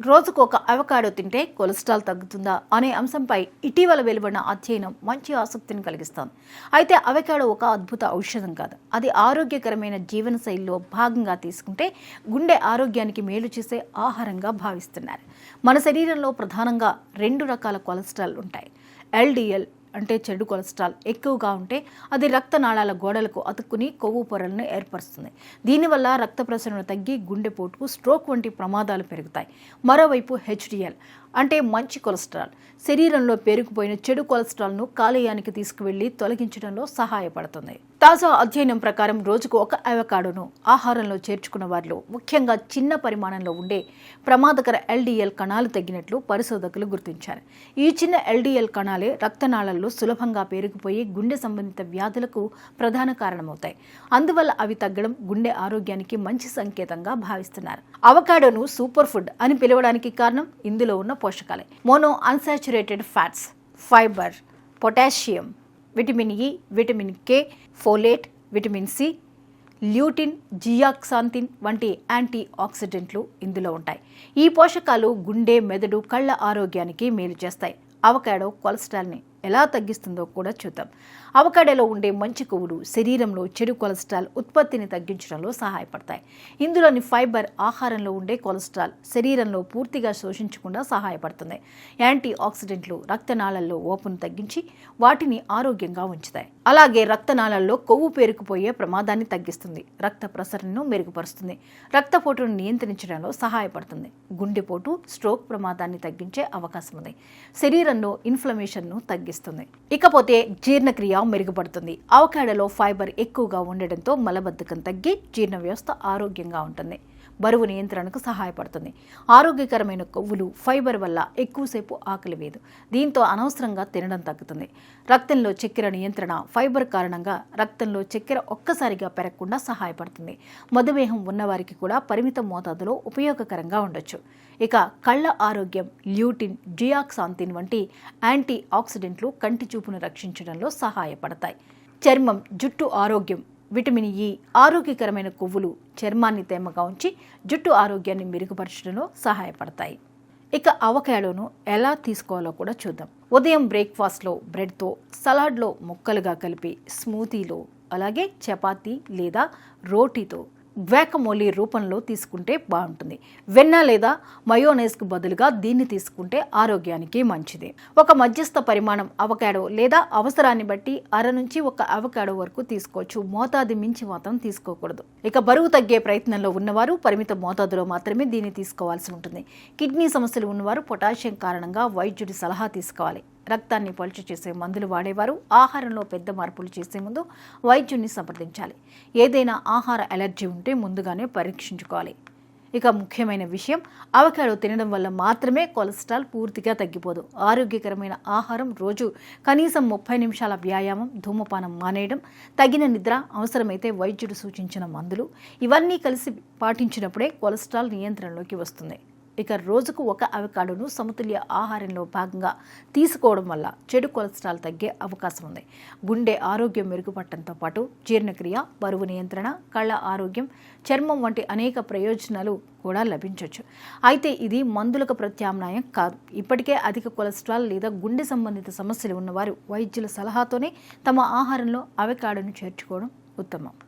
రోజుకు ఒక అవకాడో తింటే కొలెస్ట్రాల్ తగ్గుతుందా అనే అంశంపై ఇటీవల వెలువడిన అధ్యయనం మంచి ఆసక్తిని కలిగిస్తోంది. అయితే అవకాడో ఒక అద్భుత ఔషధం కాదు. అది ఆరోగ్యకరమైన జీవనశైలిలో భాగంగా తీసుకుంటే గుండె ఆరోగ్యానికి మేలు చేసే ఆహారంగా భావిస్తున్నారు. మన శరీరంలో ప్రధానంగా 2 రకాల కొలెస్ట్రాల్ ఉంటాయి. ఎల్డిఎల్ అంటే చెడు కొలెస్ట్రాల్ ఎక్కువగా ఉంటే అది రక్తనాళాల గోడలకు అతుక్కుని కొవ్వు పొరలను ఏర్పరుస్తుంది. దీనివల్ల రక్త ప్రసరణ తగ్గి గుండెపోటుకు, స్ట్రోక్ వంటి ప్రమాదాలు పెరుగుతాయి. మరోవైపు హెచ్డిఎల్ అంటే మంచి కొలెస్ట్రాల్ శరీరంలో పేరుకుపోయిన చెడు కొలెస్ట్రాల్ను కాలేయానికి తీసుకువెళ్లి తొలగించడంలో సహాయపడుతుంది. తాజా అధ్యయనం ప్రకారం రోజుకు ఒక అవకాడోను ఆహారంలో చేర్చుకున్న వారిలో ముఖ్యంగా చిన్న పరిమాణంలో ఉండే ప్రమాదకర ఎల్డిఎల్ కణాలు తగ్గినట్లు పరిశోధకులు గుర్తించారు. ఈ చిన్న ఎల్డిఎల్ కణాలే రక్తనాళాల్లో సులభంగా పేరుకుపోయి గుండె సంబంధిత వ్యాధులకు ప్రధాన కారణమవుతాయి. అందువల్ల అవి తగ్గడం గుండె ఆరోగ్యానికి మంచి సంకేతంగా భావిస్తున్నారు. అవకాడోను సూపర్ ఫుడ్ అని పిలవడానికి కారణం ఇందులో ఉన్న పోషకాలే. Mono unsaturated fats, fibre, potassium, vitamin E, vitamin K, folate, vitamin C, lutein, zeaxanthin వంటి యాంటీ ఆక్సిడెంట్లు ఇందులో ఉంటాయి. ఈ పోషకాలు గుండె, మెదడు, కళ్ళ ఆరోగ్యానికి మేలు చేస్తాయి. అవకాడో కొలెస్ట్రాల్ని ఎలా తగ్గిస్తుందో కూడా చూద్దాం. అవకాడోలో ఉండే మంచి కొవ్వులు శరీరంలో చెడు కొలెస్ట్రాల్ ఉత్పత్తిని తగ్గించడంలో సహాయపడతాయి. ఇందులోని ఫైబర్ ఆహారంలో ఉండే కొలెస్ట్రాల్ శరీరంలో పూర్తిగా శోషించకుండా సహాయపడుతుంది. యాంటీ ఆక్సిడెంట్లు రక్తనాళాల్లో ఓపును తగ్గించి వాటిని ఆరోగ్యంగా ఉంచుతాయి. అలాగే రక్తనాళాల్లో కొవ్వు పేరుకుపోయే ప్రమాదాన్ని తగ్గిస్తుంది. రక్త ప్రసరణను మెరుగుపరుస్తుంది. రక్తపోటును నియంత్రించడంలో సహాయపడుతుంది. గుండెపోటు, స్ట్రోక్ ప్రమాదాన్ని తగ్గించే అవకాశం ఉంది. శరీరంలో ఇన్ఫ్లమేషన్ను తగ్గిస్తుంది. ఇకపోతే జీర్ణక్రియ మెరుగుపడుతుంది. అవకాడోలో ఫైబర్ ఎక్కువగా ఉండడంతో మలబద్ధకం తగ్గి జీర్ణ వ్యవస్థ ఆరోగ్యంగా ఉంటుంది. బరువు నియంత్రణకు సహాయపడుతుంది. ఆరోగ్యకరమైన కొవ్వులు, ఫైబర్ వల్ల ఎక్కువసేపు ఆకలి వేయదు. దీంతో అనవసరంగా తినడం తగ్గుతుంది. రక్తంలో చక్కెర నియంత్రణ ఫైబర్ కారణంగా రక్తంలో చక్కెర ఒక్కసారిగా పెరగకుండా సహాయపడుతుంది. మధుమేహం ఉన్నవారికి కూడా పరిమిత మోతాదులో ఉపయోగకరంగా ఉండొచ్చు. ఇక కళ్ళ ఆరోగ్యం, ల్యూటిన్, జియాక్సాంతిన్ వంటి యాంటీ ఆక్సిడెంట్లు కంటి చూపును రక్షించడంలో సహాయపడతాయి. చర్మం, జుట్టు ఆరోగ్యం, విటమిన్ ఇ, ఆరోగ్యకరమైన కొవ్వులు చర్మాన్ని తేమగా ఉంచి జుట్టు ఆరోగ్యాన్ని మెరుగుపరచడంలో సహాయపడతాయి. ఇక అవకాడోను ఎలా తీసుకోవాలో కూడా చూద్దాం. ఉదయం బ్రేక్ఫాస్ట్లో బ్రెడ్తో, సలాడ్లో ముక్కలుగా కలిపి, స్మూతీలో, అలాగే చపాతీ లేదా రోటీతో గ్వాకమోలీ రూపంలో తీసుకుంటే బాగుంటుంది. వెన్న లేదా మయోనైజ్కు బదులుగా దీన్ని తీసుకుంటే ఆరోగ్యానికి మంచిది. ఒక మధ్యస్థ పరిమాణం అవకాడో లేదా అవసరాన్ని బట్టి 1/2 నుంచి 1 అవకాడో వరకు తీసుకోవచ్చు. మోతాదు మించి మాత్రం తీసుకోకూడదు. ఇక బరువు తగ్గే ప్రయత్నంలో ఉన్నవారు పరిమిత మోతాదులో మాత్రమే దీన్ని తీసుకోవాల్సి ఉంటుంది. కిడ్నీ సమస్యలు ఉన్నవారు పొటాషియం కారణంగా వైద్యుడి సలహా తీసుకోవాలి. రక్తాన్ని పలుచ చేసే మందులు వాడేవారు ఆహారంలో పెద్ద మార్పులు చేసే ముందు వైద్యుడిని సంప్రదించాలి. ఏదైనా ఆహార అలర్జీ ఉంటే ముందుగానే పరీక్షించుకోవాలి. ఇక ముఖ్యమైన విషయం, అవకాడో తినడం వల్ల మాత్రమే కొలెస్ట్రాల్ పూర్తిగా తగ్గిపోదు. ఆరోగ్యకరమైన ఆహారం, రోజు కనీసం 30 నిమిషాల వ్యాయామం, ధూమపానం మానేయడం, తగిన నిద్ర, అవసరమైతే వైద్యుడు సూచించిన మందులు ఇవన్నీ కలిసి పాటించినప్పుడే కొలెస్ట్రాల్ నియంత్రణలోకి వస్తుంది. ఇక రోజుకు 1 అవకాడోను సమతుల్య ఆహారంలో భాగంగా తీసుకోవడం వల్ల చెడు కొలెస్ట్రాల్ తగ్గే అవకాశం ఉంది. గుండె ఆరోగ్యం మెరుగుపడటంతో పాటు జీర్ణక్రియ, బరువు నియంత్రణ, కళ్ళ ఆరోగ్యం, చర్మం వంటి అనేక ప్రయోజనాలు కూడా లభించవచ్చు. అయితే ఇది మందులకు ప్రత్యామ్నాయం కాదు. ఇప్పటికే అధిక కొలెస్ట్రాల్ లేదా గుండె సంబంధిత సమస్యలు ఉన్నవారు వైద్యుల సలహాతోనే తమ ఆహారంలో అవకాడోను చేర్చుకోవడం ఉత్తమం.